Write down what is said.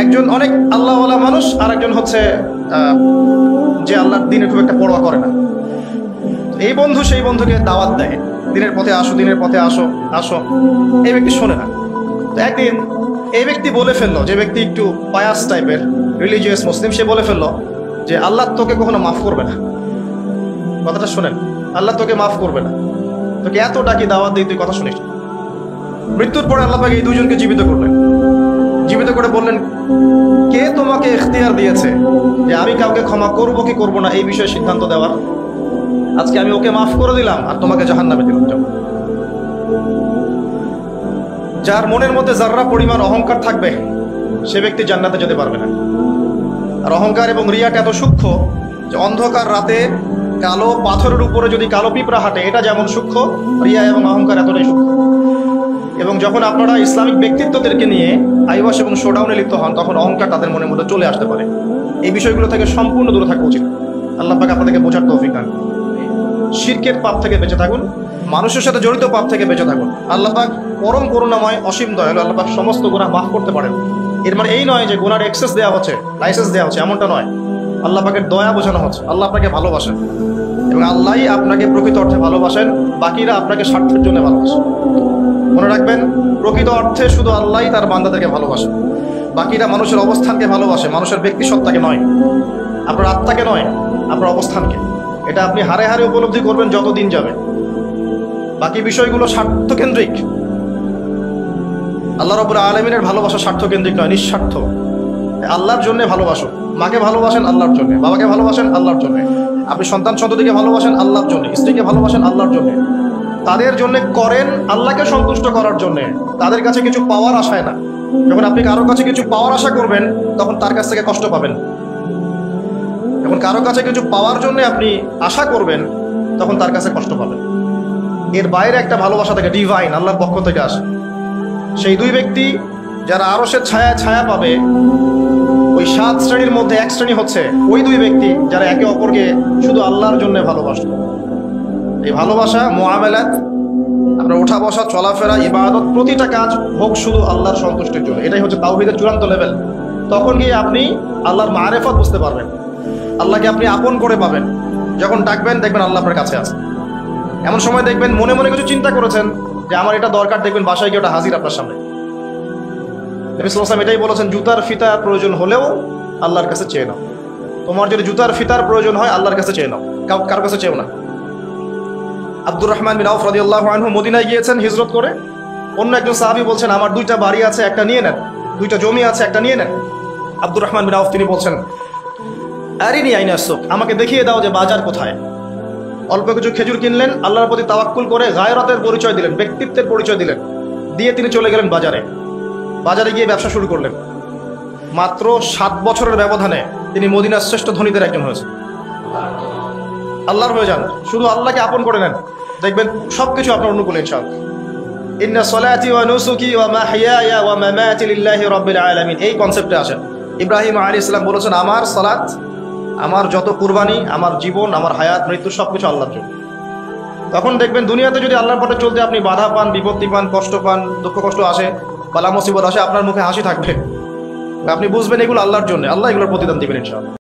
একজন অনেক আল্লাহওয়ালা মানুষ, আর একজন হচ্ছে যে আল্লাহর দিনের খুব একটা পরোয়া করে না। এই বন্ধু সেই বন্ধুকে দাওয়াত দেয়, দিনের পথে আসো, দিনের পথে আসো আসো। এই ব্যক্তি শোনে না। তো একদিন এই ব্যক্তি বলে ফেললো, যে ব্যক্তি একটু পায়াস টাইপের রিলিজিয়াস মুসলিম, সে বলে ফেললো যে আল্লাহ তোকে কখনো মাফ করবে না। কথাটা শোনেন, আল্লাহ তোকে মাফ করবে না, তোকে এত ডাকি দাওয়াত দিই, তুই কথা শুনিস। মৃত্যুর পরে আল্লাহ পাক এই দুজনকে জীবিত করলেন। জীবিত করে বললেন, কে তোমাকে ইখতিয়ার দিয়েছে যে আমি কাউকে ক্ষমা করব কি করব না এই বিষয়ে সিদ্ধান্ত দেওয়ার? আজকে আমি ওকে মাফ করে দিলাম আর তোমাকে জাহান্নামে দিলাম। যার মনের মধ্যে যাররা পরিমাণ অহংকার থাকবে সে ব্যক্তি জান্নাতে যেতে পারবে না। আর অহংকার এবং রিয়াটা এত সূক্ষ্ম যে অন্ধকার রাতে কালো পাথরের উপরে যদি কালো পিঁপড়া হাঁটে, এটা যেমন সূক্ষ্ম, রিয়া এবং অহংকার এতটাই সূক্ষ্ম। এবং যখন আপনারা ইসলামিক ব্যক্তিত্বদেরকে নিয়ে আইওয়াস এবং শোডাউনে লিপ্ত হন, তখন অহংকার তাদের মনের মধ্যে চলে আসতে পারে। এই বিষয়গুলো থেকে সম্পূর্ণ দূরে থাকা উচিত। আল্লাহ পাক আপনাদেরকে বোঝার তৌফিক দান। শিরকের পাপ থেকে বেঁচে থাকুন, মানুষের সাথে জড়িত পাপ থেকে বেঁচে থাকুন। আল্লাহ পাক পরম করুণাময়, অসীম দয়ালু। আল্লাহ পাক সমস্ত গুনাহ মাফ করতে পারেন। এর মানে এই নয় যে গুনার এক্সেস দেওয়া হচ্ছে, লাইসেন্স দেওয়া হচ্ছে, এমনটা নয়। আল্লাহ পাকের দয়া বোঝানো হচ্ছে। আল্লাহ আপনাকে ভালোবাসেন এবং আল্লাহই আপনাকে প্রকৃত অর্থে ভালোবাসেন, বাকিরা আপনাকে স্বার্থের জন্য ভালোবাসেন। মনে রাখবেন, প্রকৃত অর্থে শুধু আল্লাহই তার বান্দাদেরকে ভালোবাসে, বাকিরা মানুষের অবস্থানকে ভালোবাসে, মানুষের ব্যক্তি সত্তাকে নয়, আপনার আত্মাকে নয়, আপনার অবস্থানকে। এটা আপনি হারে হারে উপলব্ধি করবেন যত দিন যাবে। বাকি বিষয়গুলো স্বার্থকেন্দ্রিক। আল্লাহ রাব্বুল আলামিনের ভালোবাসা স্বার্থকেন্দ্রিক নয়, নিঃস্বার্থ। আল্লাহর জন্য ভালোবাসো। মাকে ভালোবাসেন আল্লাহর জন্য, বাবাকে ভালোবাসেন আল্লাহর জন্য, আপনি সন্তান সন্ততিকে ভালোবাসেন আল্লাহর জন্য, স্ত্রীকে ভালোবাসেন আল্লাহর জন্য। তাদের জন্য করেন আল্লাহকে সন্তুষ্ট করার জন্য, তাদের কাছে কিছু পাওয়ার আশায় না। যখন আপনি কারোর কাছে কিছু পাওয়ার আশা করবেন, তখন তার কাছ থেকে কষ্ট পাবেন। যখন কারো কাছে কিছু পাওয়ার জন্য আপনি আশা করবেন, তখন তার কাছে কষ্ট পাবেন। এর বাইরে একটা ভালোবাসা থেকে, ডিভাইন, আল্লাহর পক্ষ থেকে আসে। সেই দুই ব্যক্তি যারা আরশের ছায়া ছায়া পাবে, ওই 7 শ্রেণীর মধ্যে এক শ্রেণী হচ্ছে ওই দুই ব্যক্তি যারা একে অপরকে শুধু আল্লাহর জন্য ভালোবাসে। এই ভালোবাসা, মুআমালাত, আপনার ওঠা বসা, চলাফেরা, ইবাদত, প্রতিটা কাজ হোক শুধু আল্লাহর সন্তুষ্টির জন্য। এটাই হচ্ছে তাওহীদের চূড়ান্ত লেভেল। তখন গিয়ে আপনি আল্লাহর মারিফত বুঝতে পারবেন, আল্লাহকে আপনি আপন করে পাবেন। যখন ডাকবেন দেখবেন আল্লাহ আপনার কাছে আছে। এমন সময় দেখবেন মনে মনে কিছু চিন্তা করেছেন যে আমার এটা দরকার, দেখবেন বাসায় গিয়ে ওটা হাজির আপনার সামনে। নবী সাল্লাল্লাহু আলাইহি ওয়াসাল্লাম এটাই বলেছেন, জুতার ফিতার প্রয়োজন হলেও আল্লাহর কাছে চেয়ে নাও। তোমার যদি জুতার ফিতার প্রয়োজন হয় আল্লাহর কাছে চেয়ে নাও, কারোর কাছে চেয়েও না। আব্দুর রহমান বিন আউফ রাদিয়াল্লাহু আনহু মদিনায় গিয়েছেন হিজরত করে। অন্য একজন সাহাবী বলছেন, আমার 2টা বাড়ি আছে, একটা নিয়ে নেন, 2টা জমি আছে, একটা নিয়ে নেন। আব্দুর রহমান বিন আউফ তিনি বলছেন, আরিনি আইনা সুক, আমাকে দেখিয়ে দাও যে বাজার কোথায়। অল্প কিছু খেজুর কিনলেন, আল্লাহর প্রতি তাওয়াক্কুল করে গায়রাতের পরিচয় দিলেন, ব্যক্তিত্বের পরিচয় দিলেন, দিয়ে তিনি চলে গেলেন বাজারে। বাজারে গিয়ে ব্যবসা শুরু করলেন। মাত্র 7 বছরের ব্যবধানে তিনি মদিনার শ্রেষ্ঠ ধনীদের একজন হয়েছেন। আল্লাহর হয়ে যান, শুধু আল্লাহকে আপন করে নেন, দেখবেন সবকিছু আপনার অনুকূলে ইনশাআল্লাহ। ইন্না সলাতি ওয়া নুসুকি ওয়া মাহইয়ায়া ওয়া মামাতি লিল্লাহি রাব্বিল আলামিন, এই কনসেপ্টে আসেন। ইব্রাহিম আলাইহিস সালাম বলেছেন, আমার সালাত, আমার যত কুরবানি, আমার জীবন, আমার হায়াত, মৃত্যু সবকিছু আল্লাহর জন্য। তখন দেখবেন দুনিয়াতে যদি আল্লাহর পথে চলতে আপনি বাধা পান, বিপত্তি পান, কষ্ট পান, দুঃখ কষ্ট আসে, বালা মুসিবত আসে, আপনার মুখে হাসি থাকবে। আপনি বুঝবেন এগুলো আল্লাহর জন্য, আল্লাহ এগুলোর প্রতিদান দিবেন ইনশাআল্লাহ।